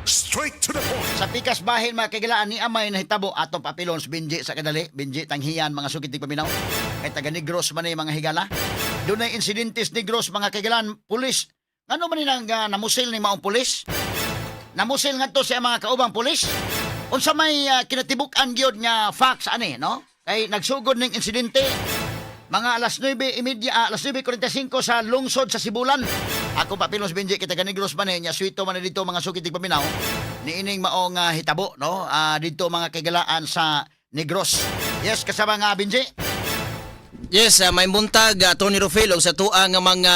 Straight to the point. Sa pikas bahin mga kagilaan ni amay nahitabo atong papilons binji sa kadali, binji tanghiyan mga sugid tig paminaw. Kay taga Negros man ay mga higala. Dunay insidentes Negros mga kagilaan, pulis. Ano man ni nang namusil ni maong pulis? Namusil ngadto sa mga kaubang pulis. Unsa may kinatibuk-an gyud nga facts ani, no? Kay nagsugod ning insidente mga alas 9:30, alas 9:45 sa lungsod sa Sibulan. Ako papilos Benji kita ga Negros man nya suito man dito mga sugid tig paminaw. Niining maong hitabo no dito mga kagalaan sa Negros. Yes kasama nga Benji. Yes, may buntag Tony Rufil og sa tuang nga mga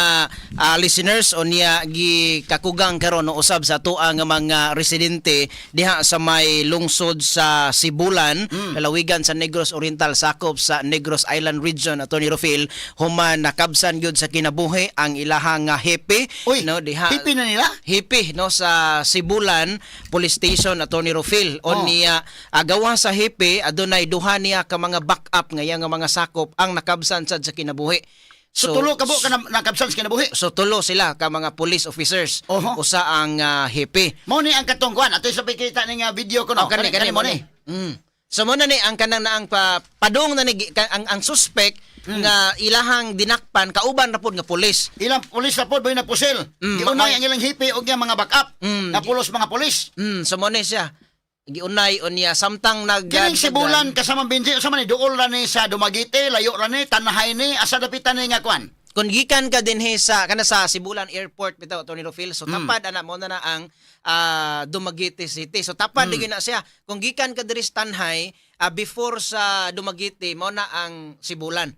listeners o niya gikakugang karon no usab sa tuang nga mga residente diha sa may lungsod sa Sibulan, lalawigan sa Negros Oriental sakop sa Negros Island Region Tony Rufil human nakabsan gyud sa kinabuhi ang ilahang hepe no diha. Hipi na nila? Hipi no sa Sibulan Police Station Tony Rufil on niya gawa sa hepe adunay duha niya ka mga backup nga nga mga sakop ang nakabsan sad sa kinabuhi. So tulo kabo ka nakabsan sa kinabuhi. So tulo sila ka mga police officers. Usa ang hipi. Mao ni ang katungkuan ato sa pikita ning video ko no. Kani mo ni. So mo na ni ang kanang naang padung na ni ang suspect nga ilahang dinakpan kauban ra pud nga pulis. Ilang pulis ra pud boy napusil. Giunay ang ilang hipi og yang mga backup na pulos mga pulis. So mo ni siya. Giunay on niya samtang Kining Sibulan kasama Benji sa man duol ra ni sa Dumaguete, layo ra ni Tanahay ni asa dapitan ni nga kwan. Kung gikan ka dinhi sa kana sa Sibulan Airport bitaw Tony Rufil so tapad ana mo na ang Dumaguete City. So tapad digin na siya. Kung gikan ka diri sa Tanhay before sa Dumaguete mo na ang Sibulan.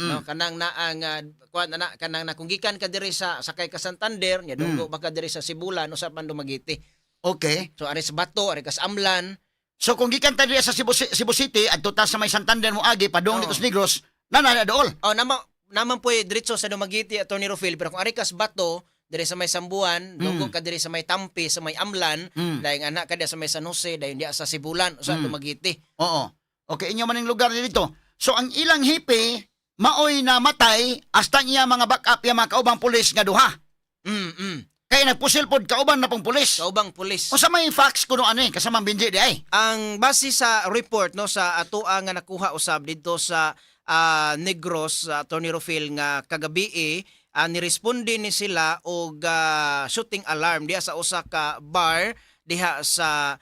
No kanang na ang kwan na kanang na kung gikan ka diri sa sakay ka Santander nya dunggo baka diri sa Sibulan usab man Dumaguete. Okay. So ari sa Bato, ari kas Amlan. So kung gikan ta diri sa Cebu City adto ta sa may Santander mo agi padung dito sa Negros, na dool. Naman po diretso sa Dumaguete at Tony Rufil pero kung ari kas Bato diri sa may Sambuan, dunggo ka diri sa may Tampi, sa may Amlan, dahil anak ka sa may San Jose, dahil diya sa Sibulan o sa Dumaguete. Oo. Okay, inyo maning lugar dito. So ang ilang hipi maoy na matay hasta niya mga backup ya mga kaubang pulis nga duha. Kaya nagpusil pod kauban na pong pulis. Kaubang pulis. O sa may fax kuno ani kasama Benji di ay. Ang base sa report no sa ato nga nakuha usab dito sa Negros Tony Rufil nga kagabi niresponde ni sila og shooting alarm diha sa usa ka bar diha sa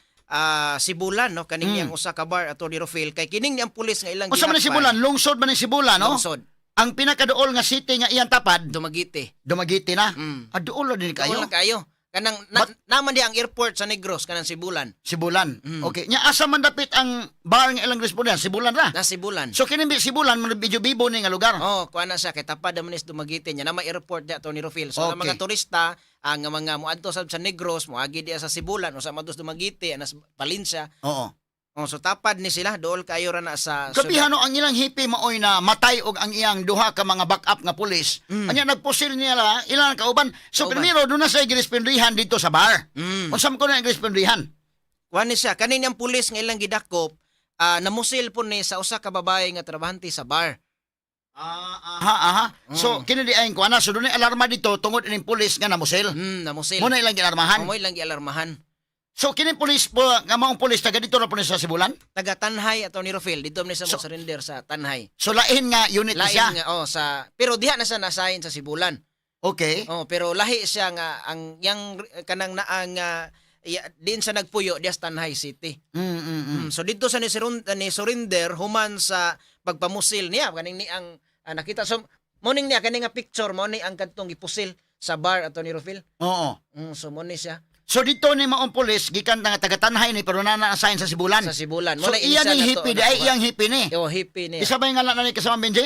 Sibulan no kaning yang usa ka bar Tony Rufil kay kining ang pulis nga ilang ginakpan. Usa man ni Sibulan, lungsod man ni Sibulan no? Lungsod. Ang pinakaduol nga city nga iyang tapad Dumaguete na. Duol na din kayo. Duol na kayo. Kanang naman di ang airport sa Negros kanang Sibulan. Okay. Nya asa man dapit ang bar nga ilang respondan? Sibulan ra. Na Sibulan. So kini Sibulan man medyo bibo ni nga lugar. Kuan na siya kay tapad man is Dumaguete nya na may airport dia Tony Rufil. So ang mga turista ang mga moadto sa Negros moagi dia sa Sibulan o sa madus Dumaguete anas Valencia. So tapad ni sila dool kayo ra na sa kapihano ang ilang hipi maoy na matay og ang iyang duha ka mga backup nga pulis. Anya nagpusil niya la ilang kauban. So primero do na sa girespondihan dito sa bar. Unsa man ko na girespondihan? Kuan ni siya kanin ang pulis nga ilang gidakop namusil po ni sa usa ka babae nga trabahante sa bar. So kini di ayon ko ana so dunay alarma dito tungod ining pulis nga namusil. Namusil. Mo na ilang gialarmahan. Mo ilang gialarmahan. So kini pulis po nga maong pulis taga dito na po sa Sibulan? Taga Tanhay at Tony Rufil dito ni sa surrender sa Tanhay. So lain nga unit lain siya. Nga, sa pero diha na siya nasayin sa Sibulan. Okay. Pero lahi siya nga ang yang kanang naang din sa nagpuyo diya sa Tanhay City. So dito sa ni surrender human sa pagpamusil niya kaning ni ang nakita so morning niya kaning nga picture mo ni ang kadtong gipusil sa bar at Tony Rufil. So mo ni siya. So dito ni maong pulis gikan nga taga Tanhay ni pero na-assign sa Sibulan. Sa Sibulan. So iyan ni hippie di ay iyang hippie ni. Hippie ni. Isa ba yung ngalan na ni kasama Benji?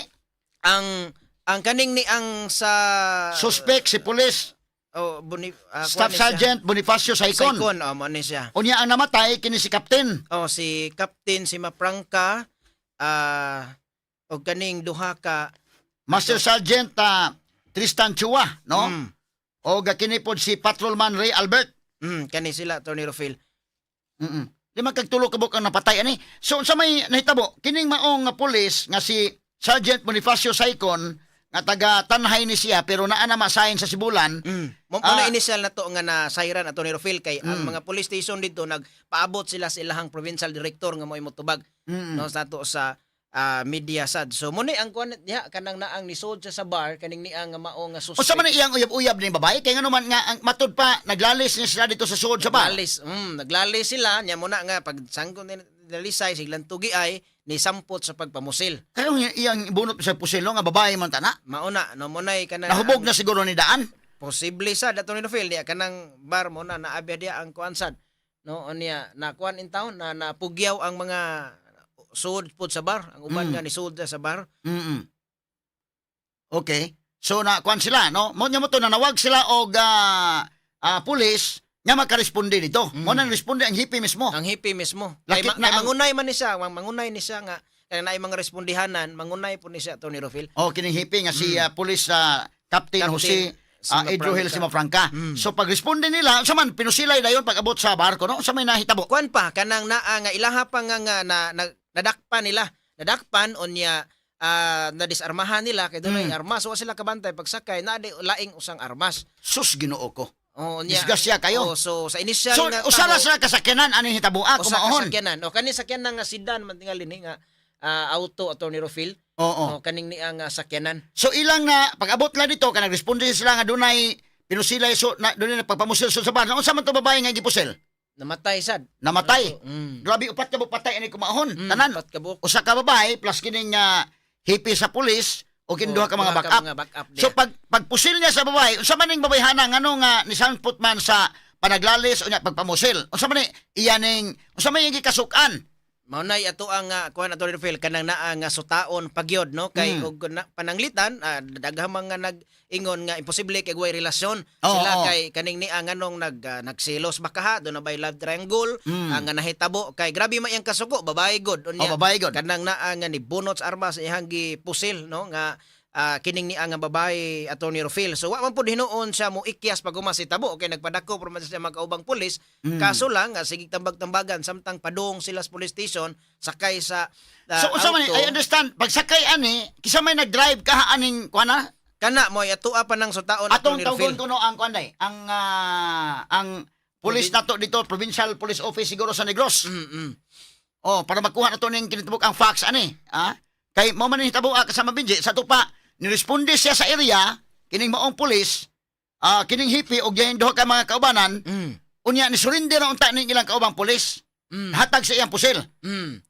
Ang kaning ni ang sa suspect si pulis. Staff Sergeant Bonifacio Saicon. Mo ni siya. Unya ang namatay kini si Captain. Si Captain si Mapranca og kaning duha ka Master Sergeant Tristan Chua, no? O kini pod si Patrolman Ray Albert. Kani sila Tony Rufil. Di man kagtulo kabuk ang napatay ani. So sa may nahitabo, kining maong nga pulis nga si Sergeant Bonifacio Saicon nga taga Tanhay ni siya pero naa na masahin sa Sibulan. Mo na initial na to nga na sayran ato ni Rofil kay ang mga police station dito nagpaabot sila sa ilahang provincial director nga mo'y motubag no sa to sa media sad. So mo ang kuan diha kanang naang nisod sa bar kaning niang nga mao nga suspect. Unsa man ni iyang uyab-uyab ni babae kay ngano man nga ang matud pa naglalis niya sila dito sa suod sa bar. Naglalis sila nya mo na nga pag sangkon nalisay siglang tugi ay ni sampot sa pagpamusil. Kayo iyang bunot sa pusilo nga babae man tana. Mauna no mo nay kanang Nahubog na siguro ni daan. posible sad ato ni Rofil diya kanang bar mo na naabya diya ang kuan sad. No unya na kuan in town na napugyaw ang mga suod pud sa bar, ang uban nga ni suod sa bar. Okay. So na kuan sila no. Mo nya mo to nanawag sila og pulis nga makaresponde dito. Mo nang responde ang hipi mismo. Ang hipi mismo. Lakit Kay na ang- mangunay man ni siya, mangunay ni siya nga kaya naay mga respondihanan, mangunay po ni siya to ni Rofil. Oh, kining hipi nga si pulis Captain Jose Idrohel Simafranca. So pag responde nila, unsa man pinusilay dayon pag abot sa barko no? Unsa may nahitabo? Kuan pa kanang naa nga ilaha pa nga nadakpan nila. Nadakpan unya nadisarmahan nila kay dunay armas wa sila kabantay pagsakay na laing usang armas. Sus Ginoo ko. Oh, unya. Disgrasya kayo. Oh, so sa initial So nga usara taho, sa kasakyanan ani hitabo usa ka kumaon. sakyanan. O kani sakyanan nga sedan man tingali ni nga auto ato ni Rofil. Oo. O kaning ni ang sakyanan. So ilang na pag abot la dito kanang responde sila nga dunay pinusilay so na dunay nagpagpamusil so sa bar. Unsa man to babae nga gipusil? Namatay sad. Namatay. Mm. Grabe upat ka patay ani kumaon. Tanan. Pat ka buok. Usa ka babae plus kining hipi sa pulis o kinduha ka mga backup. Mga backup So pagpusil niya sa babae, unsa man ning babayhana ngano nga ni samput man sa panaglalis o nya pagpamusil. Unsa man ni iyaning unsa man yung gikasukan? Maunay ato ang kuan ato ni Rofil kanang naa nga sutaon pagyod no kay og pananglitan daghang mga nag-ingon nga imposible kay way relasyon sila kay kaning ni ang anong nagselos bakaha do na bay love triangle ang nahitabo kay grabe man iyang kasuko babae god unya babae god. kanang naa nga ni bunot sa armas iyang gipusil no nga kining ni ang babae ato ni Rofil. So wa man pud hinuon siya mo ikyas pag umasitabo okay nagpadako pero man siya magkaubang pulis. Kaso lang sige tambag-tambagan samtang padung sila sa police station sakay sa So unsa man ni I understand pag sakay ani kisa may nag-drive ka aning kuana kana mo atua pa nang sutaon ato atong ni Rofil. tawgon kuno ang kuanday ang police nato dito provincial police office siguro sa Negros. Oh, para makuha nato ning kinitibuk ang facts ani, Kay mo man ni hitabo kasama Binji sa tupa niresponde siya sa area kining maong pulis kining hipi og diyan duha ka mga kaubanan unya ni surrender na unta ning ilang kaubang pulis hatag sa iyang pusil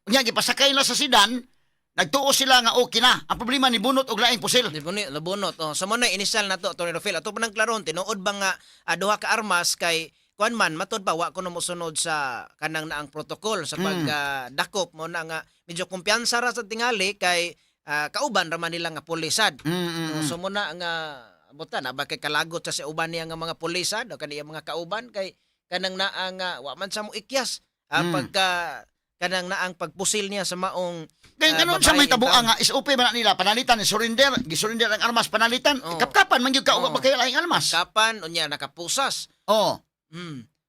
unya gipasakay na sa sidan nagtuo sila nga okay na ang problema ni bunot og laing pusil Labunot. Oh, sa mo na initial nato Tony Rofil. Ato pa nang klaron tinuod ba nga duha ka armas kay kuan man matod pa wa kuno mosunod sa kanang naang protocol sa pagdakop mo na nga medyo kumpiyansa ra sa tingali kay kauban ra man nila nga pulisad. So mo na nga buta na ba kay kalagot sa uban niya nga mga pulisad o kaniya mga kauban kay kanang naa nga wa man sa mo ikyas pagka kanang naang pagpusil niya sa maong kaya ganun sa may tabuang nga is okay ba na nila panalitan ni surrender gisurrender ang armas panalitan kapkapan man gyud ka og kay laing armas kapan unya nakapusas.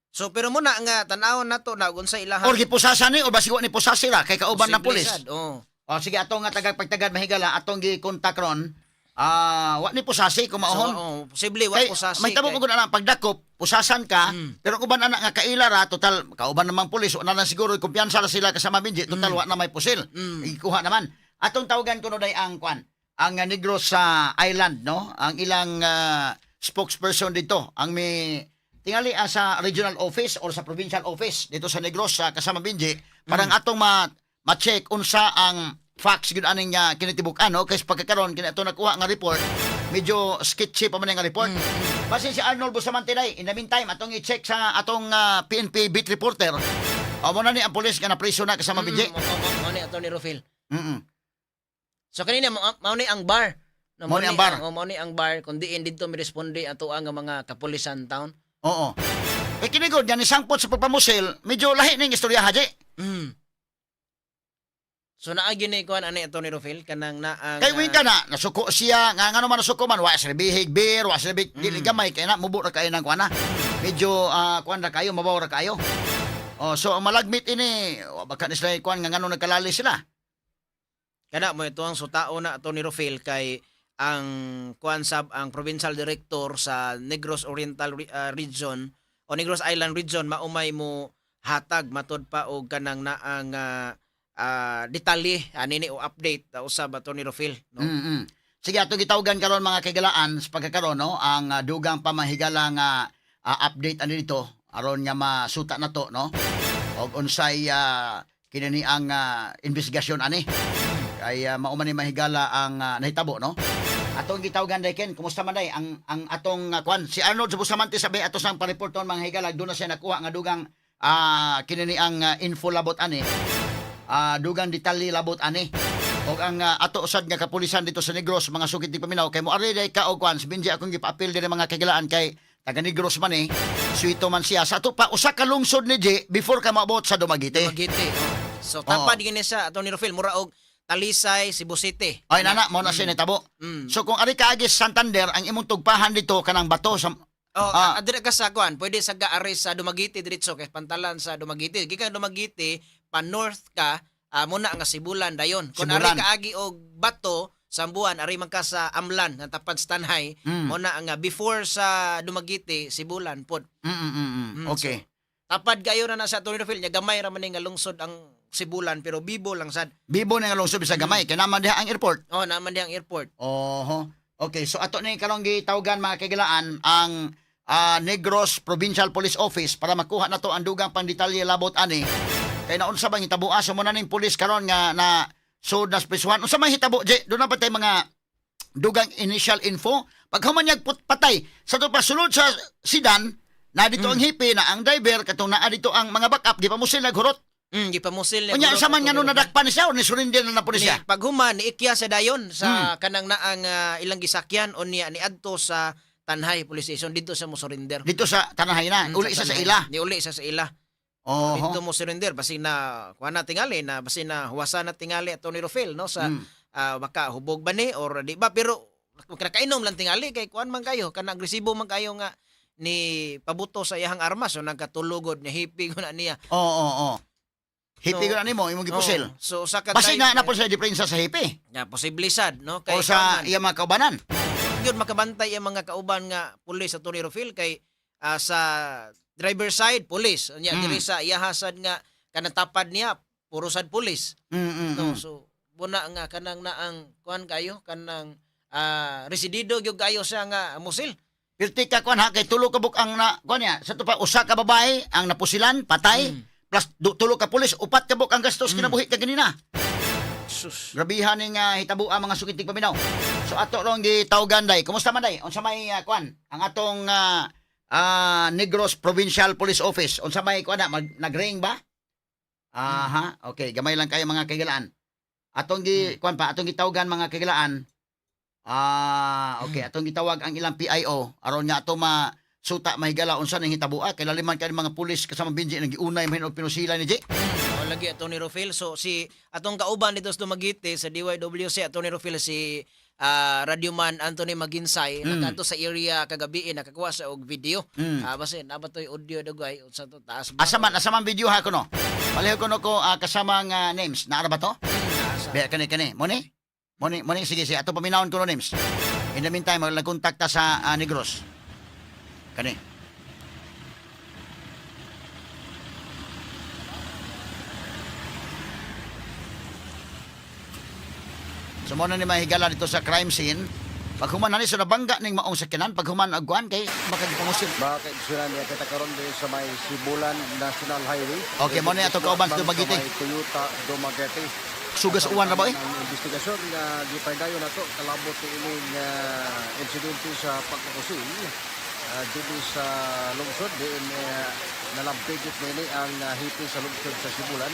So pero muna nga tan-awon nato na unsa ilaha or gipusasan ni or basigo ni pusas sila kay kauban ng pulis. Sige atong nga tagapagtagad mahigala atong gi-contact ron. Wa ni pusasi kumaon. Posible wa Kay, pusasi. may tabo ko na pagdakop, pusasan ka, pero kuban anak nga kailara total kauban namang pulis, na lang siguro kumpiyansa na sila kasama Binji, total wa na may pusil. Ikuha naman. Atong tawagan ko no day ang kwan, ang Negros sa Island no, ang ilang spokesperson dito, ang may tingali sa regional office or sa provincial office dito sa Negros sa kasama Binji, parang atong ma-check unsa ang facts gud aning kinitibuk-an no kay pagkakaron kini ato nakuha nga report medyo sketchy pa man nga report. Base si Arnold Bustamante day in the meantime atong i-check sa atong PNP beat reporter mo na ni ang pulis nga na priso na kasama Binji. Mao ni ato ni Rofil. So kanina mao ni ang bar. Mao ni ang bar. Mao ni ang bar kun diin didto mi responde ato ang mga kapulisan town. Oo. Kay kini gud yan isangpot sa pagpamusil medyo lahi ning istorya haji. So naagi ni kuan ani ato ni Rofil kanang naang Kay win ka na nasuko siya nga ngano man nasuko man wa sila bihig beer wa sila dili gamay kay na mubo ra kayo nang kuana. Medyo kuan ra kayo mabaw ra kayo. So ang malagmit ini baka ni sila kuan nga ngano nagkalali sila. Kana mo ito ang sutao na ato ni Rofil kay ang kuan sab ang provincial director sa Negros Oriental region o Negros Island region maumay mo hatag matod pa og kanang naang detalye nini o update usab Attorney Rofil no. Mm-mm. Sige, ato gitawgan karon mga kagalaan sa pagkakaroon no ang dugang pamahigala nga update ani dito aron nga masuta nato no. Og unsay kinani ang investigasyon ani. Kay mao man ni mahigala ang nahitabo no. Atong gitawgan day Ken, kumusta man day ang atong kwan si Arnold sa Bustamante sabi ato sang pa-report on mga higala doon na siya nakuha nga dugang kinani ang info labot ani. Dugang detalye labot ani. Og ang ato usad nga kapulisan dito sa Negros mga sugid ni paminaw kay mo ari day ka og kwan binji akong gipa-appeal diri mga kagilaan kay taga Negros man suito man siya sa ato pa usa ka lungsod ni J before ka maabot sa Dumaguete. Dumaguete. So tapad gini sa Attorney Rofil mura og Talisay, Cebu City. Ay nana mo na siya nitabo. So kung ari ka agis Santander ang imong tugpahan dito kanang bato sa Adira ka sa kuan, pwede sa gaari sa Dumaguete diretso kay pantalan sa Dumaguete. Gikan Dumaguete pa north ka muna nga Sibulan dayon. Kung Sibulan. ari kaagi og bato Sambuan ari man ka sa Amlan nga tapad sa Tanhay muna nga before sa Dumaguete Sibulan pod. Okay. Tapad kayo na sa Attorney Rofil nya gamay ra man nga lungsod ang Sibulan pero bibo lang sad. Bibo na nga lungsod sa gamay kay naman diha ang airport. Oh, naman di ang airport. Oho. Okay, so ato ni karong gitawgan mga kagilaan ang Negros Provincial Police Office para makuha na to ang dugang pangdetalye labot ani. Kay naunsa bang hitabo asa mo na ning pulis karon nga na so naspisuhan. Unsa may hitabo J? Doon na pa tay mga dugang initial info. Pag humanyag patay sa to pa sulod sa sidan na dito ang hipi na ang driver katong naa dito ang mga backup di pa mo sila naghurot. Gipamusil niya. Unya sa man nga no nadakpan siya o ni surrender na po siya. Pag human niikya sa dayon sa kanang naang ilang gisakyan o niya niadto sa Tanhay Police Station dito sa mo surrender. Dito sa Tanahay na, uli isa sa ila. Ni uli isa sa ila. Oho. Dito mo surrender basin na kuha na tingali na basin na huwasa na tingali Attorney Rofil no sa baka hubog ba ni or di ba pero nakainom lang tingali kay kuan man kayo kana agresibo man kayo nga ni pabuto sa iyang armas so nagkatulugod ni hipig na niya. Oo. Hipi ko na nimo imong gipusil. So sa Basi nga na po sa diferensya sa hipi. Ya posible sad no O sa iya mga kaubanan. yun makabantay ang mga kauban nga pulis sa Attorney Rofil kay sa driver side pulis nya diri sa iyahasad nga kanang tapad niya puro sad pulis. No so buna nga kanang naang kuan kayo kanang residido gyud kayo sa nga musil. Pirti ka kuan ha kay tulo ka buk ang na kuan niya sa to pa usa ka babae ang napusilan patay. Plus tulo ka pulis upat ka buk ang gastos kinabuhi ka ganina. Sus. Grabihan ning hitabo ang mga sukitig paminaw. So ato long gitawgan day. Kumusta man day? Unsa may kuan? Ang atong Negros Provincial Police Office. Unsa may kuan na nagring ba? Aha, okay, gamay lang kayo mga kagilaan. Atong kuan pa, atong gitawgan mga kagilaan. Okay, atong gitawag ang ilang PIO aron nga ato suta mahigala unsa ning hitabo kay laliman kay mga pulis kasama binji nang giunay mahin og pinusila ni J. Lagi Attorney Rofil so si atong kauban dito sa Dumaguete sa DYWC Attorney Rofil si Radioman Anthony Maginsay nakato sa area kagabi nakakuha sa og video. Basta nabatoy audio dugay unsa to taas ba. Asaman video ha ko no. Paliho ko no ko kasama nga names. Naara ba to? Be kani. Moni, sige ato paminawon ko no names. In the meantime nagkontakta sa Negros. Kani. So mo na ni mahigala dito sa crime scene. Pag human na ni sa nabangga ning maong sakyanan, pag human agwan kay makagipangusin. Bakit sila niya kita karon din sa may Sibulan National Highway. Okay, mo na ato kauban sa Dumaguete. Sa may Toyota Dumaguete. Sugas uwan ra ba eh? Ang investigasyon nga gipaydayon nato kalabot ni nga insidente sa pagkakusin. Dito sa lungsod din nalampigit nini ang hipi sa lungsod sa Sibulan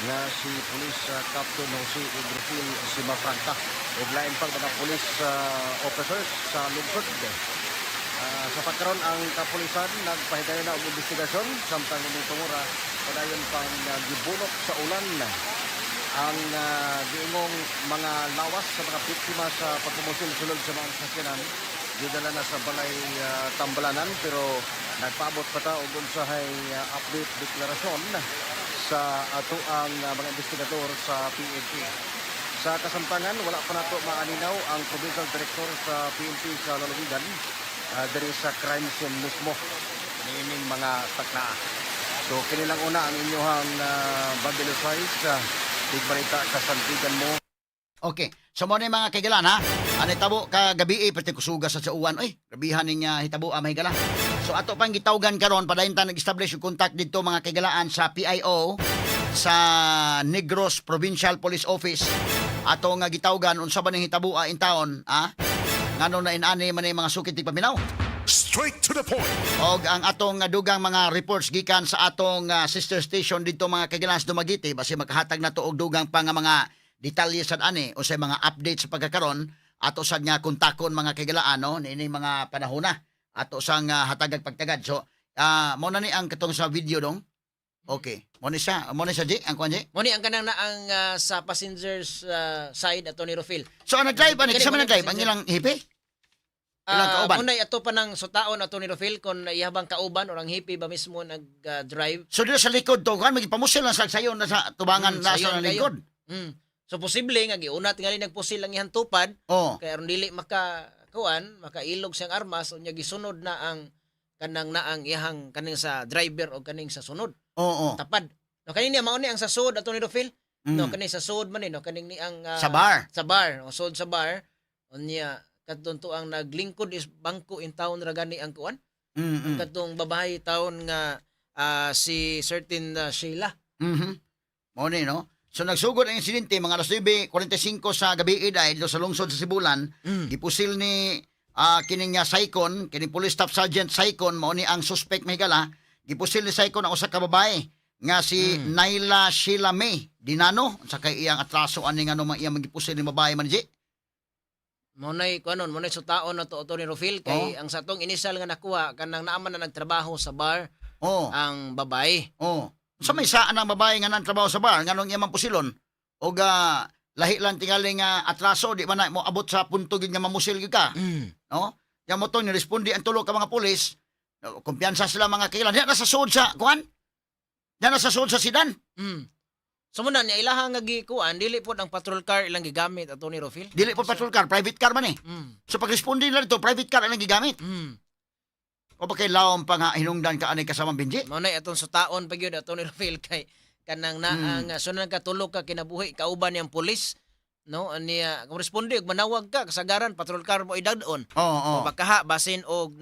nga si Police Captain Jose Idrofil Simafranca ug lain pang mga police officers sa lungsod. Sa pagkaroon ang kapulisan nagpahigayon na og investigasyon samtang mitungura padayon pang gibunok sa ulan ang giingong mga lawas sa mga biktima sa pagkumusil sulod sa mga sakyanan gidala na sa balay Tambalanan pero nagpaabot pa ta og unsahay update deklarasyon sa ato ang mga investigador sa PNP. Sa kasamtangan, wala pa nato maalinaw ang provincial director sa PNP sa Lalawigan diri sa crime scene mismo niining mga takna. So kini lang una ang inyohang bundle of size balita kasantigan mo. Okay. So mo ni mga kaigalan ha. Ano hitabo ka gabi pati kusuga sa uwan. Oy, grabihan ning hitabo may gala. So ato pang gitawgan karon padayon ta nag-establish yung contact dito mga kaigalaan sa PIO sa Negros Provincial Police Office. Ato nga gitawgan unsa ba ning hitabo in taon, ha? Ngano na inani man mga sukit ti paminaw. Straight to the point. Og ang atong dugang mga reports gikan sa atong sister station dito mga kaigalan sa Dumaguete basi makahatag na to og dugang pa nga mga detalye sad ani o sa mga updates sa pagkakaron ato sad nga kontakon mga kaigalaan no niini mga panahona ato sang hatagag pagtagad. So mo na ni ang katong sa video dong. Okay. Mo ni siya G ang kuan G. Mo ni ang kanang na ang sa passengers side ato ni Rofil. So ang nag-drive ani kasama nag-drive ang ilang hipi. Ilang kauban. Munay ato pa ng sutaon ato ni Rofil kon ihabang kauban or ang hipi ba mismo nag-drive. So dito sa likod to kan magipamusil lang sa sayon na sa tubangan na sa sayon kayo. likod. So posible nga giuna tingali nagpusil lang ihan tupad Oh. kay aron dili makailog siyang armas unya gisunod na ang kanang naang iyang kaning sa driver o kaning sa sunod. Oo. Tapad. No kanini mao ni ang sa sud ato ni Rofil. No Mm. kaning sa sud man ni no kaning ni ang Sa bar. Sa bar, o sud sa bar. Unya kadto ang naglingkod is bangko in town ra gani ang kuan. Mm. Kadtong babae taon nga si certain Sheila. Mhm. Mo ni no. So nagsugod ang insidente mga 9:45 sa gabi dahil sa lungsod sa Sibulan, gipusil ni kining nga Saikon, kining Police Staff Sergeant Saikon mao ni ang suspect mahigala, gipusil ni Saikon ang usa ka babae nga si Naila Sheila May Dinano sa kay iyang atraso ani nga no iyang magipusil ni babae man di. Monay kuanon, monay sutaon na to ni Rofil kay ang satong initial nga nakuha kanang naaman na nagtrabaho sa bar Oh. ang babae. Oh. Sa may saan ang babae nga nantrabaho sa bar nganong iyang pusilon o lahi lang tingali nga atraso di man na mo abot sa punto gid nga mamusil gyud ka. No? Yang mo to ni respondi ang tulo ka mga pulis. Kumpiyansa sila mga kailan. Diyan na sa sud sa kuan. Diyan na sa sud sa sidan. So muna niya ilahang nga gikuan dili pod ang patrol car ilang gigamit ato ni Rofil. Dili po patrol car, private car man eh. So pag respondi nila dito, private car ang gigamit. O ba kay lawom pa nga hinungdan ka anay kasamang Benji? Mao nay atong sutaon pa gyud ato ni Rofil kay kanang naang sunod ka tulog ka kinabuhi kauban niyang pulis no aniya kung responde og manawag ka kasagaran patrol car mo idadon. Oo. O bakaha basin og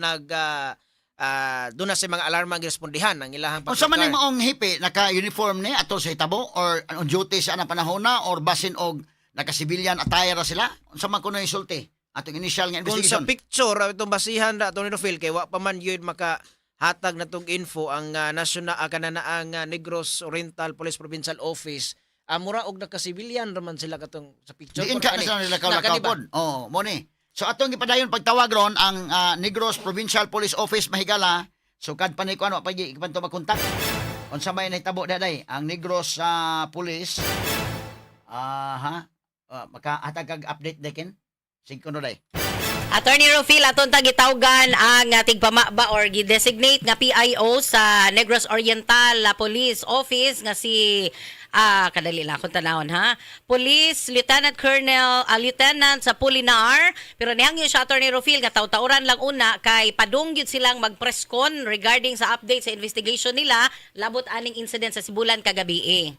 doon na sa mga alarma girespondihan ang ilahang O patrol sa man car. maong hipi, naka-uniform ni ato sa hitabo or on duty sa anang panahon na or basin og naka-civilian attire ra sila? Unsa man kuno isulti? Atong initial nga Kung sa investigation. picture itong basihan ra ato ni Rofil kay wa pa man yun makahatag na tong info ang national kananaang Negros Oriental Police Provincial Office. Mura og naka-civilian raman sila katong sa picture. Diin ka na sila nilakaw-lakaw pod. Oo, mo ni. So atong gipadayon pagtawag ron ang Negros Provincial Police Office Mahigala. So kad pa ni ko ano pa ipanto makontak. Unsa may nahitabo daday ang Negros Police. Makahatag kag update dekin. Siguro day. Attorney Rofil, aton tagitawgan ang tigpamaba or gi-designate nga PIO sa Negros Oriental Police Office nga si kadali lang akong tanawon ha. Police Lieutenant Colonel Lieutenant sa Pulinar, pero nihangyo siya Attorney Rofil nga taw-tauran lang una kay padungyod silang mag-presscon regarding sa update sa investigation nila labot aning incident sa Sibulan kagabi.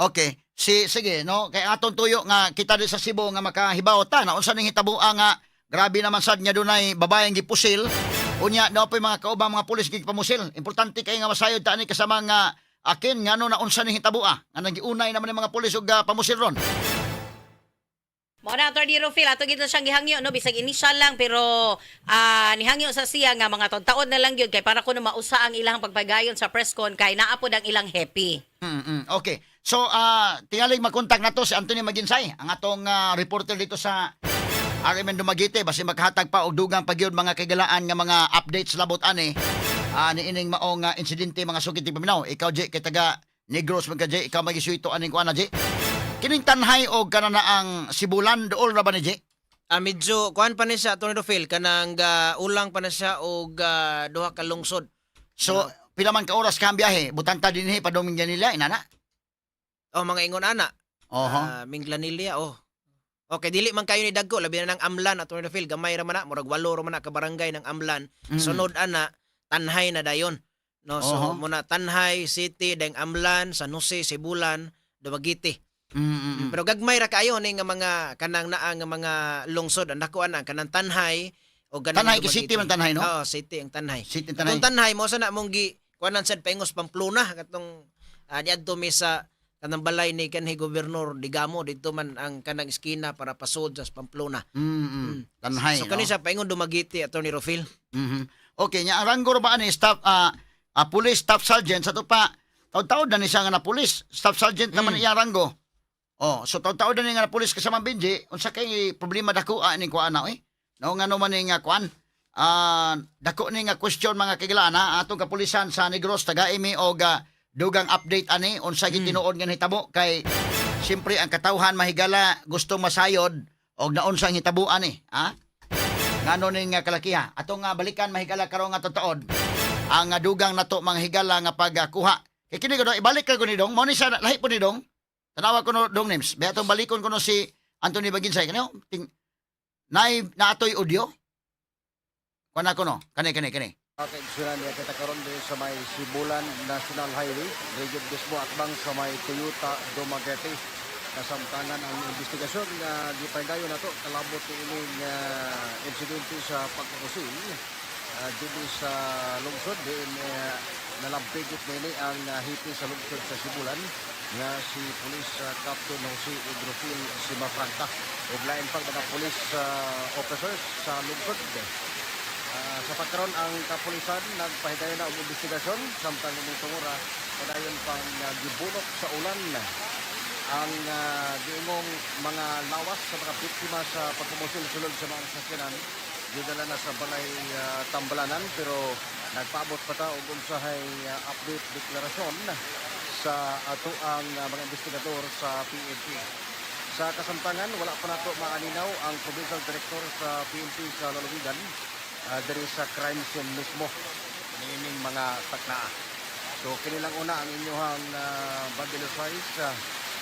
Okay. Sige no kay aton tuyo nga kita di sa Cebu nga makahibaw ta na unsa ning hitabo nga grabe naman sad nga dunay babaeng gipusil. Unya daw pa mga kaubang mga pulis gipamusil. Importante kay nga masayod ta ani kasama nga akin ngano na unsa ning hitabo nga nagiunay naman ng mga pulis og pamusil ron. Mao na Attorney Rofil, ato gito siyang gihangyo no bisag initial lang pero nihangyo sa siya nga mga taon na lang gyud kay para kuno mausa ang ilang pagpagayon sa press con kay naapod ang ilang happy. Okay. So tingaling makontak nato si Anthony Maginsay, ang atong reporter dito sa RMN Dumaguete basi maghatag pa og dugang pagyud mga kagalaan nga mga updates labot ani niining maong insidente mga sugid ti paminaw. Ikaw J kay taga Negros man ka J, ikaw magisuito aning kuana J. Kining tanhay og kanana ang Sibulan dool ra ba ni J? Medyo kuan pa ni siya Atty. Rofil kanang ulang pa na siya og duha ka lungsod. So pila man ka oras ka ang biyahe, butanta dinhi paduming nila inana. O mga ingon ana. Oho. Minglanilla Okay, dili man kayo ni dagko labi na ng Amlan at Phil gamay ra man na murag 8 ra man na ka barangay ng Amlan. Sunod ana Tanhay na dayon. No, so Oho. muna Tanhay City deng Amlan, San Jose, Sibulan, Dumaguete. Pero gagmay ra kayo ni nga mga kanang naa nga mga lungsod ang dako ana kanang Tanhay o ganang Tanhay kay city man Tanhay, no? Oo, city ang Tanhay. City Tanay. Kung Tanhay mo sana mong gi kuanan sad Pengos Pamplona katong niadto mi sa kanang balay ni kanhi gobernador Digamo dito man ang kanang eskina para pasod sa Pamplona. Tanhay. So kanisa paingon Dumaguete Attorney Rofil. Okay, nya ang ranggo ra ba ani staff police staff sergeant sa to pa taud-taud na ni siya nga na police staff sergeant naman iya ranggo. Oh, so taud-taud na ni nga na police kasama Benji, unsa kay problema dako ani ko ana No nga no man ni nga kuan. Dako ni nga question mga kagilaan atong kapulisan sa Negros taga-imi og dugang update ani unsa gid tinuod nga hitabo kay siyempre ang katawhan mahigala gusto masayod og naunsa ang hitabo ani, Ngano ni nga kalakiha atong nga balikan mahigala karon nga tutuod ang dugang nato mga higala nga pagkuha kay kini ko ibalik ka ko ni dong mo ni sa lahi po ni dong tanawa ko no dong names be atong balikon ko no si Anthony Baginsay kanyo na atoy audio kana ko no kani Kaigsunan niya kita karon din sa may Sibulan National Highway, Region mismo akbang sa may Toyota Dumaguete. Kasamtangan ang investigasyon nga gipandayon nato kalabot ining insidente sa pagkukusil dili sa lungsod din nalampigit nini ang hipi sa lungsod sa Sibulan nga si Police Captain Jose Idrofil Simafranca ug lain pang mga police officers sa lungsod. Sa pagkaroon ang kapulisan nagpahigayon na og investigasyon samtang nitungura padayon pang gibulok sa ulan ang giingong mga lawas sa mga biktima sa pagpumusil sulod sa mga sasakyanan gidala na sa balay Tambalanan pero nagpaabot pa ta og unsahay update deklarasyon sa ato ang mga investigador sa PNP. Sa kasamtangan wala pa nato maalinaw ang provincial director sa PNP sa Lalawigan dari sa crime scene mismo nining mga taknaa. So kinilang una ang inyong Bandilo Size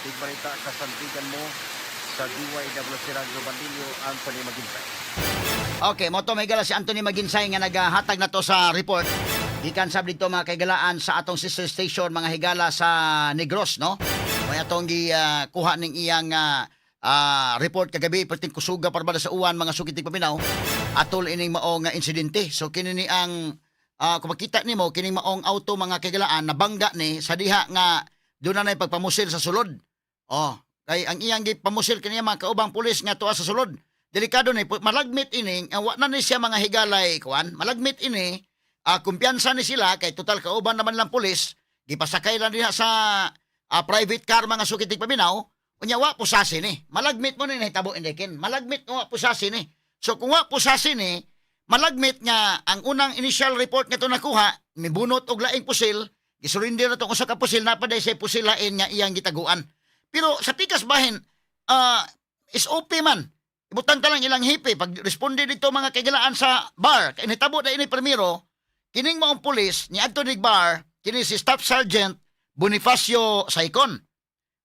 tigbalita kasandigan mo sa DYWC Radio Bandilyo Anthony Maginsay. Okay, mo to may gala si Anthony Maginsay nga naghatag na to sa report. Gikan sab dito mga kaigalaan sa atong sister station mga higala sa Negros, no? May atong kuha ning iyang report kagabi perting kusuga para sa uwan mga sukitig paminaw atol ining maong insidente. So kini ni ang kung makita nimo kining maong auto mga kaigalaan nabangga ni sa diha nga doon na pagpamusil sa sulod. Kay ang iyang gipamusil kaniya mga kaubang pulis nga tuwa sa sulod. Delikado ni malagmit ini ang wa na ni siya mga higalay kuan. Malagmit ini kumpiyansa ni sila kay total kauban naman lang pulis gipasakay lang diha sa private car mga sukitig paminaw. Unya wa pusasi ni. Malagmit mo ni nahitabo indikin. Malagmit mo wa pusasi ni. So kung wa pusasi ni, malagmit nga ang unang initial report nga to nakuha, mibunot og laing pusil, gisurrender na tong usa ka pusil napaday say pusil lain nga iyang gitaguan. Pero sa pikas bahin, is OP man. Ibutan ta lang ilang hipi pag responde dito mga kaigalaan sa bar. Kay nahitabo na ini primero, kining maong pulis ni Anthony Bar, kini si Staff Sergeant Bonifacio Saicon.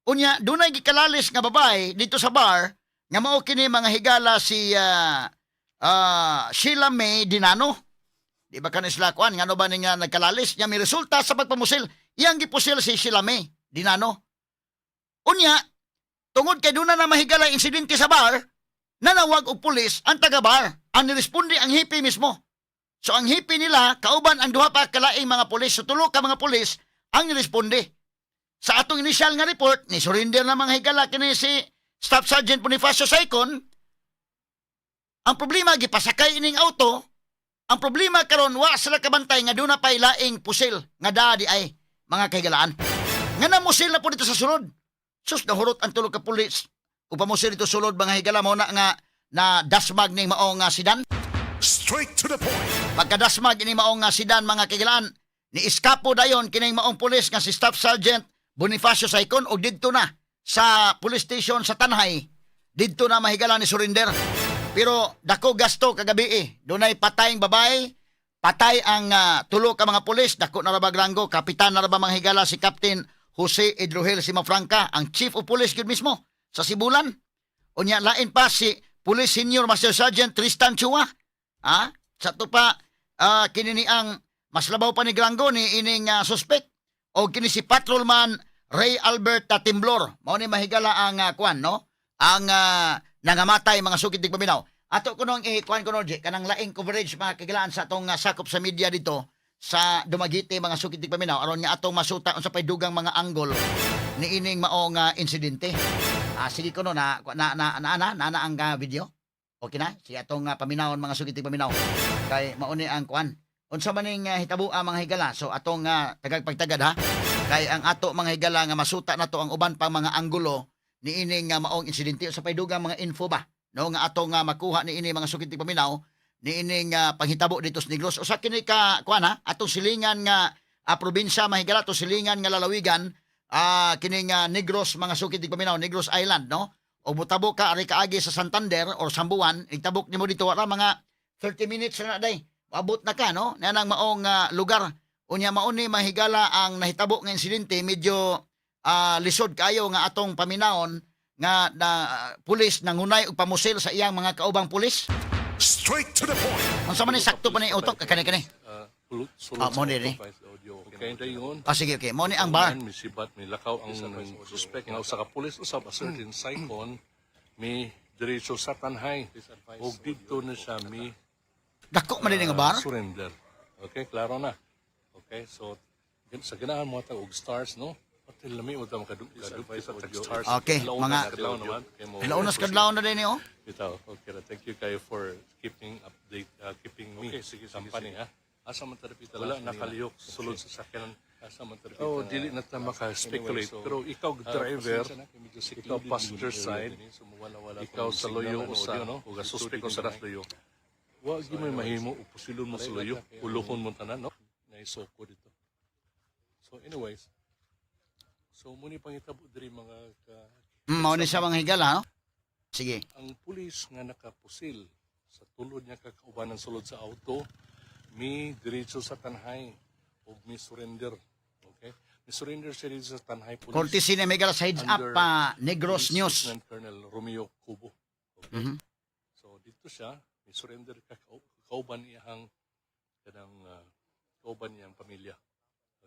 Unya, dunay gikalalis nga babae dito sa bar nga mao kini mga higala si Sheila May Dinano. Di ba kanis lakuan nga no ba nga nagkalalis nya mi resulta sa pagpamusil. Iyang gipusil si Sheila May Dinano. Unya, tungod kay duna na mahigala insidente sa bar, nanawag og pulis ang taga-bar. Ang niresponde ang hipi mismo. So ang hipi nila kauban ang duha pa kalaing mga pulis, so tulo ka mga pulis ang niresponde. Sa atong initial nga report, ni surrender na mga higala kini si Staff Sergeant Bonifacio Saicon. Ang problema, gipasakay ining auto. Ang problema karon wa sila kabantay nga doon na pay laing pusil nga dadi ay mga kahigalaan. Nga namusil na po dito sa sulod. Sus, nahurot ang tulog ka pulis. Upamusil dito sulod mga higala mo na dasmag ning maong sidan. Straight to the point. Pagkadasmag ini maong sidan mga kahigalaan, ni iskapo dayon kining maong pulis nga si Staff Sergeant Bonifacio Saicon o didto na sa police station sa Tanhay. Didto na mahigala ni surrender. Pero dako gasto kagabi Dunay patayng babae, patay ang tulo ka mga pulis, dako na rabag ranggo, kapitan na rabang mga higala si Captain Jose Edrohel Simafranca, ang Chief of Police gyud mismo sa Sibulan. Unya lain pa si Police Senior Master Sergeant Tristan Chua. Sa to pa kini ni ang mas labaw pa ni Grango ni ining suspect o kini si Patrolman Ray Albert Timblor. Mao ni mahigala ang kwan no? Ang nangamatay mga sugid tig paminaw. Ato kuno kwan kuno kanang laing coverage mga kagilaan sa atong sakop sa media dito sa Dumaguete mga sugid tig paminaw aron nga atong masuta unsa pay dugang mga angle ni ining maong insidente. Sige kuno na ang video. Okay na? Si atong paminawon mga sugid tig paminaw. Kay mauni ang kwan. Unsa man ning hitabo mga higala. So atong tagag pagtagad ha. Kay ang ato mga higala nga masuta nato ang uban pang mga anggulo ni ining maong insidente sa paydugang mga info ba no nga atong makuha ni ini mga sugid tig paminaw ni ining panghitabo dito sa Negros. Usa kini ka kuan ha atong silingan nga probinsya mahigala to silingan nga lalawigan kining Negros mga sugid tig paminaw Negros Island no. O mutabo ka ari kaagi sa Santander or Sambuan itabok nimo dito ara mga 30 minutes na day. Abot na ka no nanang maong lugar. Unya mauni mahigala ang nahitabo nga insidente medyo lisod kayo nga atong paminawon nga na pulis nangunay og pamusil sa iyang mga kaubang pulis. Straight to the point. Unsa man ni sakto pa ni utok kani. Mo ni. Okay, dayon. Sige okay. Mo ni ang bar. Misibat mi lakaw ang suspect nga usa ka pulis usab a certain Saicon mi diretso sa Tanhay. Og didto na siya mi Dako man ni nga bar. surrender. Okay, klaro na. Okay, so sa ganahan mo ta og stars no. Hotel lami mo ta makadugay sa stars. Okay, mga kadlaw naman. Ilaunas kadlaw na din ni oh. Bitaw. Okay, thank you kayo for keeping update, keeping me. Okay, sige, company, ha? Asa man tarapita wala nakaliyok sulod sa sakyanan. Asa man tarapita. Oh, dili na ta maka-speculate. Pero ikaw driver, ikaw passenger side, ikaw sa loyo usa, no? Ug suspect ko sa loyo. Wa gi may mahimo ug pusilon mo sa loyo, ulohon mo tanan, no? Naisoko dito. So anyways, so muni pangitabo diri mga Mao ni siya mga higala no. Sige. ang pulis nga nakapusil sa tulod niya kakaubanan sulod sa auto, mi diretso sa Tanhay ug mi surrender. Okay? Mi surrender siya dito sa Tanhay Police. Courtesy ni Miguel sa heads up Negros News. Lieutenant Colonel Romeo Cubo. Okay? Mhm. So dito siya, mi surrender kakauban iyang kanang kauban niyang pamilya.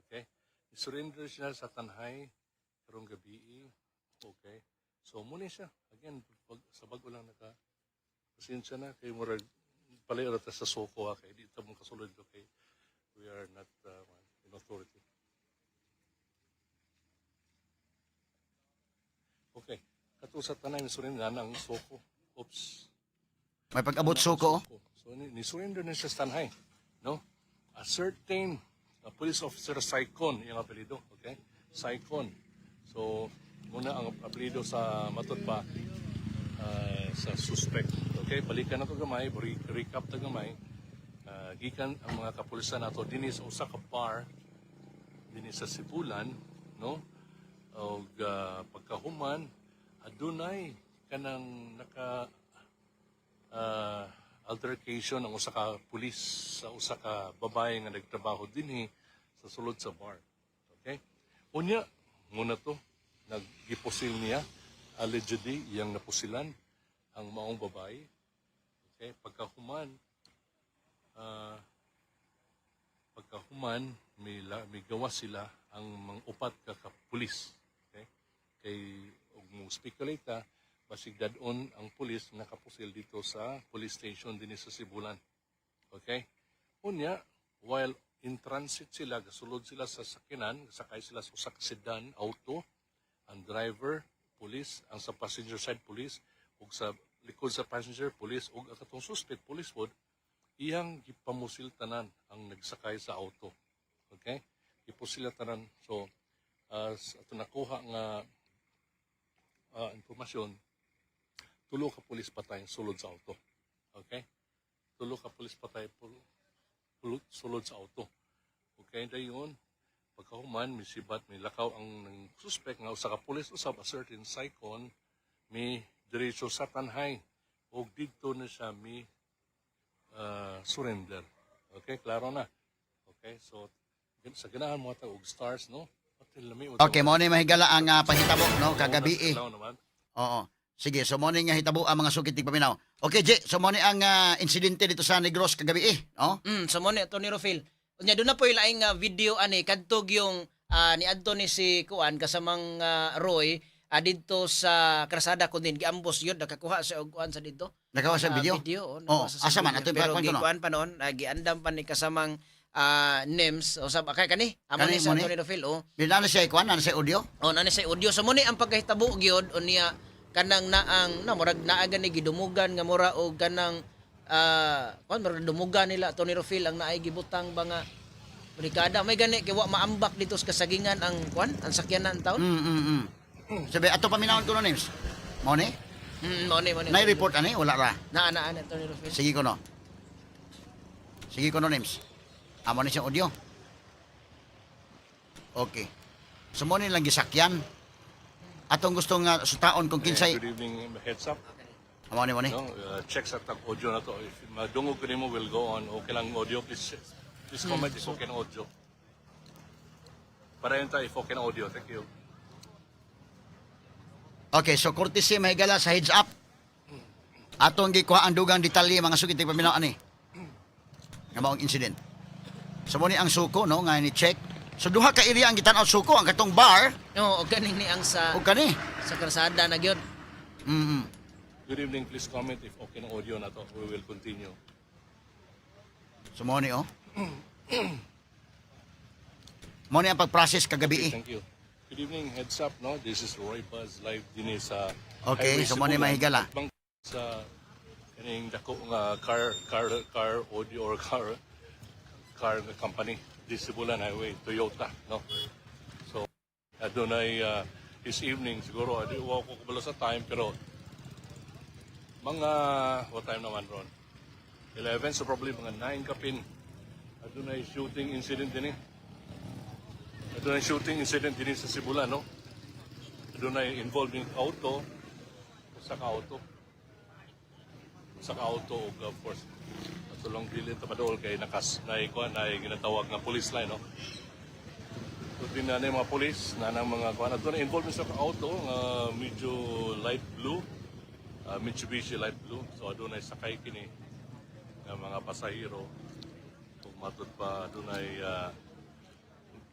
Okay? Mi surrender siya sa Tanhay karong gabi. Okay? So muna siya. Again, sa bago lang pasensya na kay murag palayo ta sa soko kay di ta mong kasulod ko kay we are not in authority. Okay. Kato sa tanay ni surrender na ang soko. Oops. May pag-abot suko. So ni surrender na siya sa tanay. No? A certain police officer Saicon, yung apelido, okay? Saicon. So muna ang apelido sa matod pa sa suspect. Okay, balikan nato gamay, recap ta gamay. Gikan ang mga kapulisan nato dinhi sa usa ka bar dinhi sa Sibulan, no? Og pagkahuman adunay kanang naka altercation ang usa ka pulis sa usa ka babae nga nagtrabaho dinhi sa sulod sa bar. Okay? Unya muna to naggipusil niya allegedly iyang napusilan ang maong babae. Okay, pagkahuman may gawa sila ang mga upat ka pulis. Okay? Kay og mo speculate ta basig dadon ang pulis nakapusil dito sa police station dinhi sa Sibulan. Okay? Unya while in transit sila gasulod sila sa sakyanan, sakay sila sa usa ka sedan auto. Ang driver, police, ang sa passenger side, police, ug sa likod sa passenger, police, ug ang katong suspect, police would, iyang gipamusil tanan ang nagsakay sa auto. Okay? Gipusil tanan. So, ato nakuha nga informasyon, tulo ka police patay sulod sa auto. Okay? Tulo ka police patay sulod sa auto. Okay? Dayon, pagkahuman, misibat, may lakaw ang suspect nga usa ka pulis usab a certain Saicon, may diretso sa Tanhay. Og didto na siya mi surrender. Okay, klaro na. Okay, so sa ganahan mo ta og stars, no? Okay, mo ni mahigala ang pahitabo no kagabi eh. Naman. Oo. Sige, so mo ni nga hitabo ang mga sukit tig paminaw. Okay, J, so mo ni ang insidente dito sa Negros kagabi eh, no? So mo ni Tony Rofil. Unya doon na po ilaing video ani kadtog yung ni Anthony si Kuan kasamang Roy dito sa Krasada kun din giambos yun nakakuha sa og kuan sa dito. Nagawa sa video. Video. Oh, asa man ato pero ipakwan ko no. gikuan pa noon giandam pa ni kasamang NIMS o sa kay kani amo Kani, ni sa mo ni? Tony Rofil Dinala siya ikuan, ano siya audio? nani sa audio so mo ni ang pagkahitabo gyud unya kanang naang murag naa gani gidumugan nga mura og kanang kuan murag dumugan nila Tony Rofil ang naay gibutang ba nga barikada may gani kay wa maambak dito sa kasagingan ang kuan ang sakyanan taon. Sabi ato paminawon ko no names. Mo ni? Mo ni. Nay report ani wala ra. Na Tony Rofil. Sige ko no. Sige ko no names. Amo ni siya audio. Okay. So mo ni lang gisakyan. Atong gusto nga sutaon kung kinsay. Good evening, heads up. Amo ni mo ni. No, check sa tag audio na to. If madungog ko nimo will go on. Okay lang audio, please comment if okay na audio. Para yun tayo if okay na audio. Thank you. Okay, so courtesy mahigala sa heads up. Atong gikuha ang dugang detalye mga sugid tig paminaw ani. Nga maong incident. So mo ni ang suko no nga ni check. So duha ka area ang gitan-aw suko ang katong bar No, og ganing ni ang sa o kani. sa Krasada na gyud. Good evening, please comment if okay na audio na to. We will continue. So mo ni oh. Mo ni ang pag-process kagabi eh. Thank you. Good evening, heads up, no? This is Roy Buzz live din sa Okay, Highway so mo ni Sibulan. mahigala. Bang sa kaning dako nga car audio or car company this Sibulan Highway Toyota, no? So adunay this evening siguro adi wa ko kabalo sa time pero mga what time naman ron 11 so probably mga 9 kapin adunay shooting incident din eh. Adunay shooting incident din sa Sibulan, no? Adunay involving auto sa auto ug of course tulong dili ta padol kay nakas na ginatawag nga police line, no? So din na mga police na nang mga kuan adunay involved sa auto nga medyo light blue, Mitsubishi light blue. So adunay sakay kini nga mga pasahero ug matud pa adunay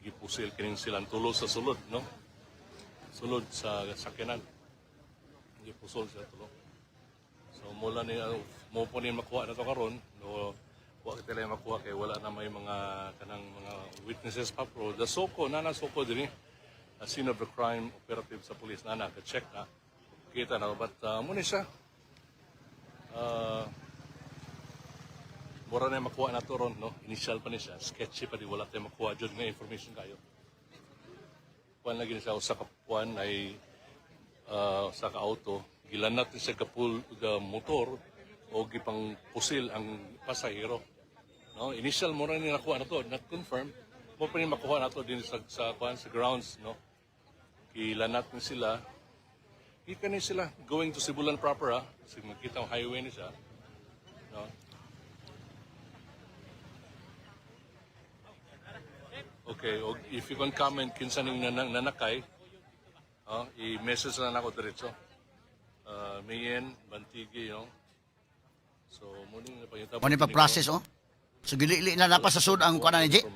gipusil kining silang tulo sa sulod, no? Sulod sa sakyanan. Gipusol sila tulo. So mula ni mo po ni makuha na to karon, no wa kita lang makuha kay wala na may mga kanang mga witnesses pa pro. The Soko nana Soko diri scene of the crime operative sa police nana ka check na kita na but mo ni siya mura na makuha na to ron, no? Initial pa ni siya, sketchy pa di wala tayo makuha jud nga information kayo. Kuan lagi siya usa ka kuan ay sa ka auto, gilanat ni siya ka motor o gipang pusil ang pasahero. No, initial mura ni nakuha na to, not confirm. Mo pa ni makuha na to din sa kuan sa grounds, no? Gilanat ni sila. Kita ni sila going to Sibulan proper, ha? Kasi makita ang highway ni siya. No? Okay, if you can comment kinsa ning nanakay, i-message na nako diretso. Mayen, Bantigi, no? So, muning na pangitabo. Mo ni pag-process oh. So gili na napasasud ang kuan ni J.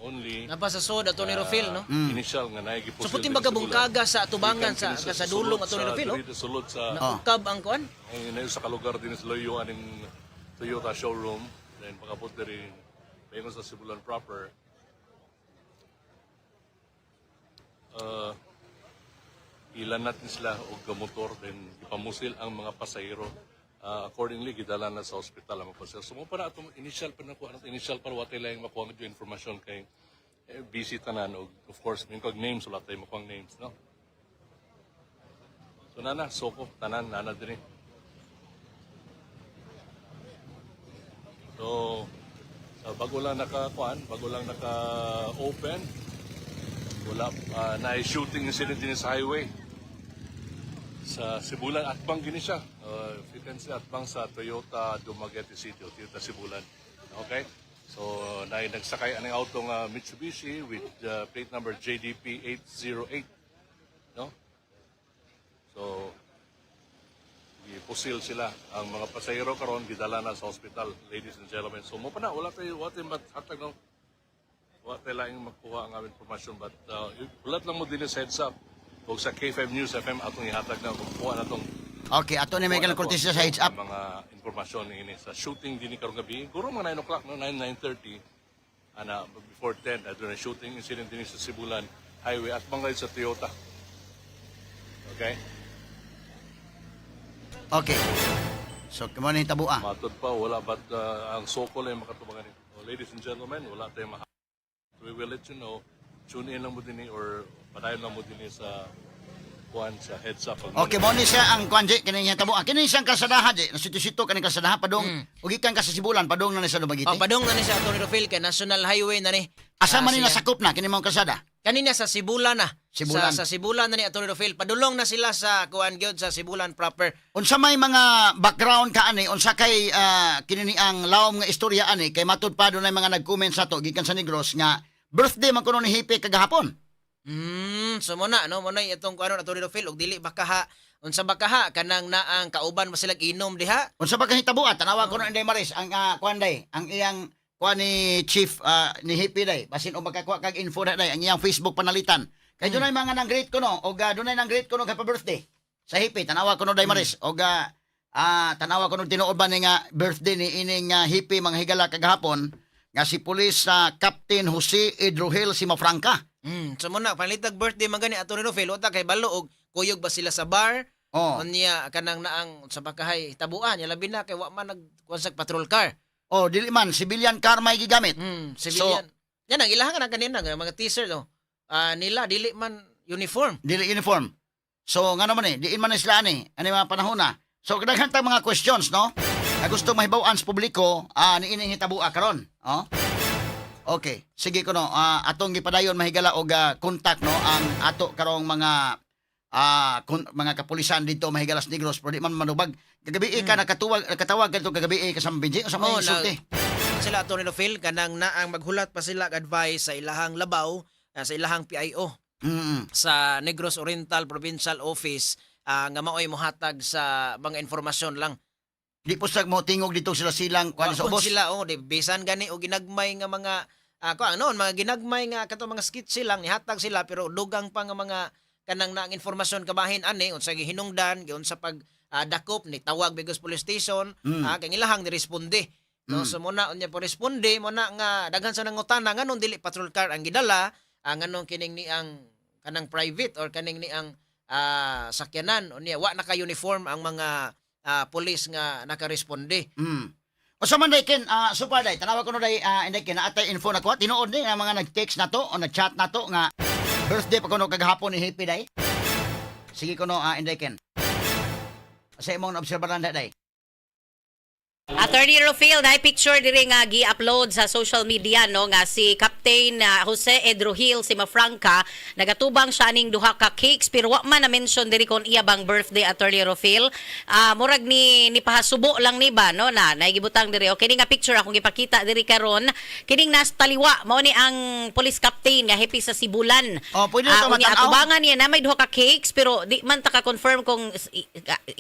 Only Napa sa soda Tony Rofil, no? initial nga naay gipusil. So puti bagabungkaga sa tubangan sa dulong at Tony Rofil, no? Sulod sa Ukab ang kuan. ay sa kalugar din sa Loyo aning Toyota showroom, then pagabot diri paingon sa Sibulan proper. Ilanat ni sila og motor then ipamusil ang mga pasahero. Accordingly gidala na sa ospital ang mga pasahero. So mo pa na atong initial pa na initial para watay lang makuha ng information kay busy tanan og of course min kog names wala tay makuha names, no? So nana Soko tanan nana diri. So bago lang naka-open, wala na shooting incident din sa highway sa Sibulan atbang gini siya. If you can see atbang sa Toyota Dumaguete City o Toyota Sibulan. Okay? So nagsakay ang auto nga Mitsubishi with plate number JDP 808, no? So gipusil sila ang mga pasahero karon gidala na sa hospital, ladies and gentlemen. So mo pa na wala tayo hatag no. Wala tayo laing magkuha ang aming informasyon, but ulat lang mo din sa heads up. Kung sa K5 News FM atong ihatag na kuha na tong Okay, ato ni Michael Cortez sa heads up. mga informasyon ini sa shooting din karong gabi. Guro mga 9 o'clock, no? 9:30. Ana, before 10, adto na shooting incident din sa Sibulan Highway at mga sa Toyota. Okay? Okay. So, kamo ni hitabo Matod pa, wala ba't ang sokol ay makatubangan ito. So, ladies and gentlemen, wala tayong we will let you know. Tune in lang mo din or padayon lang mo din sa kuan sa heads up. Okay, mo ni siya ang kuan kini hitabo. Kini siyang kasadaha di, nasito-sito kani kasadaha padung ugikan ka sa Sibulan padung na ni sa Lubagiti. Oh, padung na ni sa Atty. Rofil kay National Highway na ni. Asa man ni Sila- nasakop na kini mong kasada? Kanina sa Sibulan na. Sibulan. Sa Sibulan na ni Atty. Rofil. Padulong na sila sa kuan gyud sa Sibulan proper. Unsa may mga background ka ani, unsa kay kini ni ang lawom nga istorya ani kay matud pa dunay mga nag-comment sa to gikan sa Negros nga birthday man kuno ni Hipe kagahapon. So muna no muna itong kuan Atty. Rofil ug dili baka unsa baka kanang naang kauban ba sila inom diha? Unsa ba kahitabo tanawa ko na Inday Maris ang kuan day, ang iyang kuan ni Chief ni Hipe day, basin o makakuha kag info na day ang iyang Facebook panalitan. Kay dunay mga nang greet ko no og dunay nang greet ko no kay pa birthday. Sa Hipe tanawa ko no Day Maris og tanawa ko no tinuod ba ni nga birthday ni ining Hipe mga higala kagahapon nga si Police Captain Jose Edrohel Simafranca. So muna panalitag birthday man gani Atty. Rofil uta kay balo og kuyog ba sila sa bar? Oh. Unya kanang naang sa bakahay tabuan ya labi na kay wa man nagkuan sa patrol car. Oh, dili man civilian car may gigamit. Civilian. Yan ang ilahan ka kanina nga mga teaser no. Nila dili man uniform. Dili uniform. So nga naman diin man sila ani mga panahon na. So kadaghan tang mga questions no. Na gusto mahibaw-an sa publiko ni ining hitabo karon. Oh. Okay, sige ko no. Atong gipadayon mahigala og kontak no ang ato karong mga mga kapulisan dito mahigala sa Negros pero di man manubag. Kagabi ka nakatawag kadto kagabi kasama Benji sa mga insulti. Sila Atty. Rofil kanang naang maghulat pa sila og advice sa ilahang labaw sa ilahang PIO sa Negros Oriental Provincial Office nga maoy mohatag sa mga informasyon lang. Di po sa mo tingog dito sila silang kuan sa Kung ubos. sila di bisan gani o ginagmay nga mga mga ginagmay nga kato mga skits silang nihatag sila pero dugang pa nga mga kanang naang informasyon kabahin ani unsa gihinungdan unsa pag dakop ni tawag Bigos Police Station kay ilahang niresponde no so muna unya po responde muna nga daghan sa nangutana nganon dili patrol car ang gidala nganon kining ni ang kanang private or kaning ni ang sakyanan unya wa naka uniform ang mga police nga nakaresponde. O sa man day ken super day tanawa ko no day inday ken atay info na ko tinuod ni nga mga nag-text na to o nag-chat na to nga birthday pa kuno kagahapon ni Hippie day. Sige ko no inday ken. Sa imong obserbaran day. Attorney Rofil, na picture diri nga gi-upload sa social media no nga si Captain Jose Edrohil Simafranca nagatubang siya ning duha ka cakes pero wa man na mention diri kon iya bang birthday Attorney Rofil. Murag ni pahasubo lang ni ba no na naigibutang diri. Okay ni nga picture akong gipakita diri karon. Kining nas taliwa mao ni ang police captain nga happy sa Sibulan. Oh, pwede na to Unya matanaw. atubangan niya na may duha ka cakes pero di man ta ka confirm kung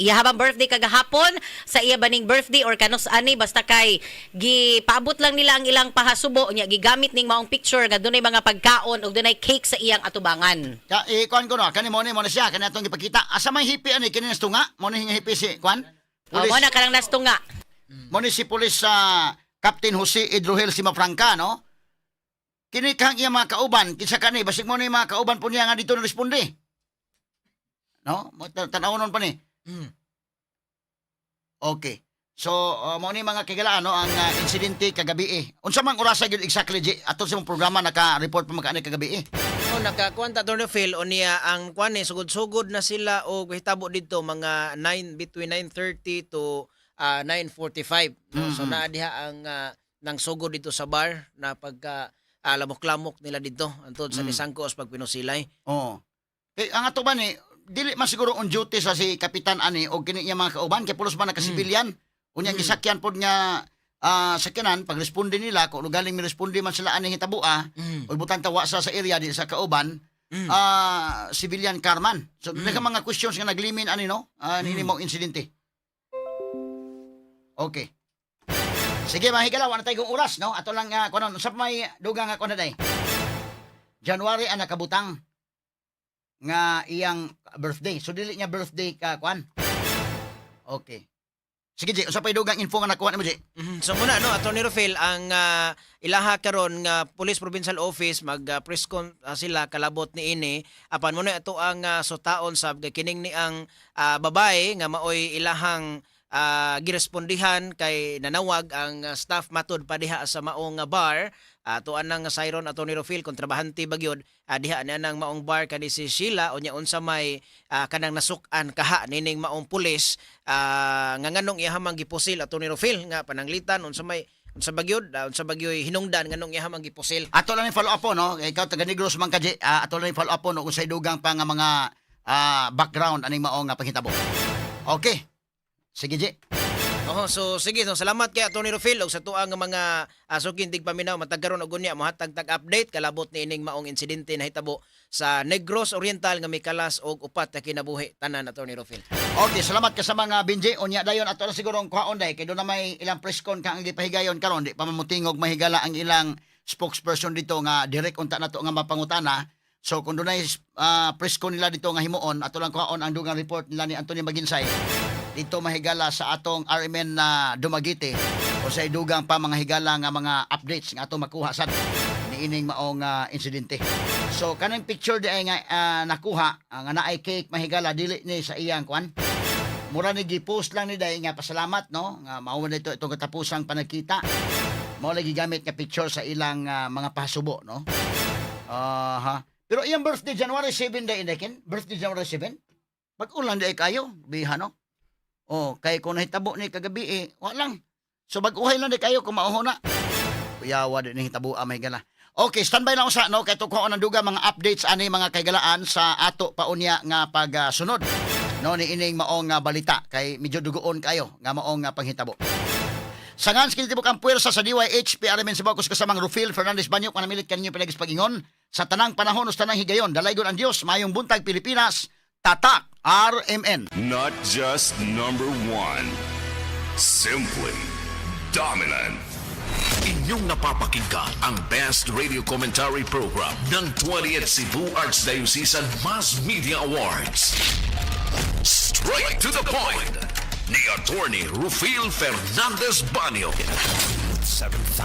iya bang birthday kagahapon sa iya baning birthday or kanos ani basta kay gipaabot lang nila ang ilang pahasubo nya gigamit ning maong picture nga dunay mga pagkaon ug dunay cake sa iyang atubangan. Kuan ko no kani mo ni siya kani atong gipakita. Asa may Hippie ani kini nastunga mo ni Hippie si kuan. Mo na kanang nastunga. Mo ni si Police Captain Jose Edrohel Simafranca no. Kini kang iya mga kauban kinsa kani basig mo ni mga kauban po niya nga dito na responde. No? Tanawon pa ni. Okay. So, mo ni mga kigalaan no ang insidente kagabi Unsa man orasa gyud exactly ato sa mong programa naka-report pa magkaani kagabi Nakakuan ta Atty. Phil o niya ang kuan sugod-sugod na sila o hitabo dito mga between 9:30 to 9:45 no? So naa diha ang nang sugod dito sa bar na pagka lamok-lamok nila dito antod sa Nisangkos pag pinusilay. Oo. Ang ato ba ni dili man siguro on duty sa si Kapitan ani o kini iya mga kauban kay pulos man naka-civilian. Unya gisakyan pod nga sakyanan pag responde nila kung galing mi responde man sila aning hitabo o butang tawa sa area di sa kauban civilian carman. So ka mga questions nga naglimin ani no nini mo insidente. Okay. Sige mga higala, wala tayong oras, no? Ato lang, kuno, sa may dugang ako na day. January ang nakabutang nga iyang birthday. So, dili niya birthday ka, kuan? Okay. Sige, Jay, sa may dugang info nga nakuha mo, Jay. So muna no Attorney Rufil ang ilaha karon nga Police Provincial Office mag press con sila kalabot ni ini apan mo na ito ang sutaon sab kining ni ang babae nga maoy ilahang girespondihan kay nanawag ang staff matud pa diha sa maong bar tuan nang siron Attorney Rufil kontrabahante bagyod diha na nang maong bar kani si Sheila unya unsa may kanang nasukan kaha nining maong pulis nga nganong ihamang gipusil Attorney Rufil nga pananglitan unsa bagyod hinungdan nganong ihamang gipusil. Ato lang yung follow up po, no? Ikaw taga Negros man ka, Jay. Ato lang yung follow up po, no? Kung sa'y dugang pa nga mga background aning maong panghitabo. Okay. Sige, Jay. So sige, so salamat kay Attorney Rufil og sa tuang nga mga sukintig paminaw matagkaron og unya mohatag tag update kalabot ni ining maong insidente na hitabo sa Negros Oriental nga mikalas og upat ka kinabuhi tanan Attorney Rufil. Okay, salamat ka sa mga binji. Unya dayon ato na siguro ang kuhaon day kay do na may ilang press con ka ang gipahigayon karon di pa mamutingog mahigala ang ilang spokesperson dito nga direct unta nato nga mapangutana. So kung dunay press con nila dito nga himuon ato lang kuhaon ang dugang report nila ni Anthony Maginsay dito mahigala sa atong RMN na Dumaguete o sa dugang pa mga higala nga mga updates nga ato makuha sad ni ining maong insidente. So kanang picture di ay nga nakuha nga naay cake mahigala dili ni sa iyang kwan. Mura ni gi-post lang ni day nga pasalamat no nga mao na ito itong katapusang panagkita. Mao lagi gamit nga picture sa ilang mga pasubo no. Pero iyang birthday January 7 day indekin. Birthday January 7. Pag-ulan di ay kayo biha no. Oh, kay kung nahitabo ni kagabi wa lang. So bag-uhay lang di kayo kung mauho na. Kuyawa di ni hitabo may gala. Okay, standby lang usa no kay tuko ang duga mga updates ani mga kaygalaan sa ato paunya nga pagsunod. No ni ining maong balita kay medyo dugoon kayo nga maong panghitabo. Sangan skill tibok ang puwersa sa DYH PRMN sa Bacos kasamang Rufil Fernandez Banyok manamilit kaninyo pinagis pagingon sa tanang panahon us tanang higayon dalaygon ang Dios mayong buntag Pilipinas tatak RMN. Not just number one, simply dominant. Inyong napapakinggan ang best radio commentary program ng 20th Cebu Archdiocesan Mass Media Awards. Straight to the point ni Attorney Rufil Fernandez Banyo. 7,000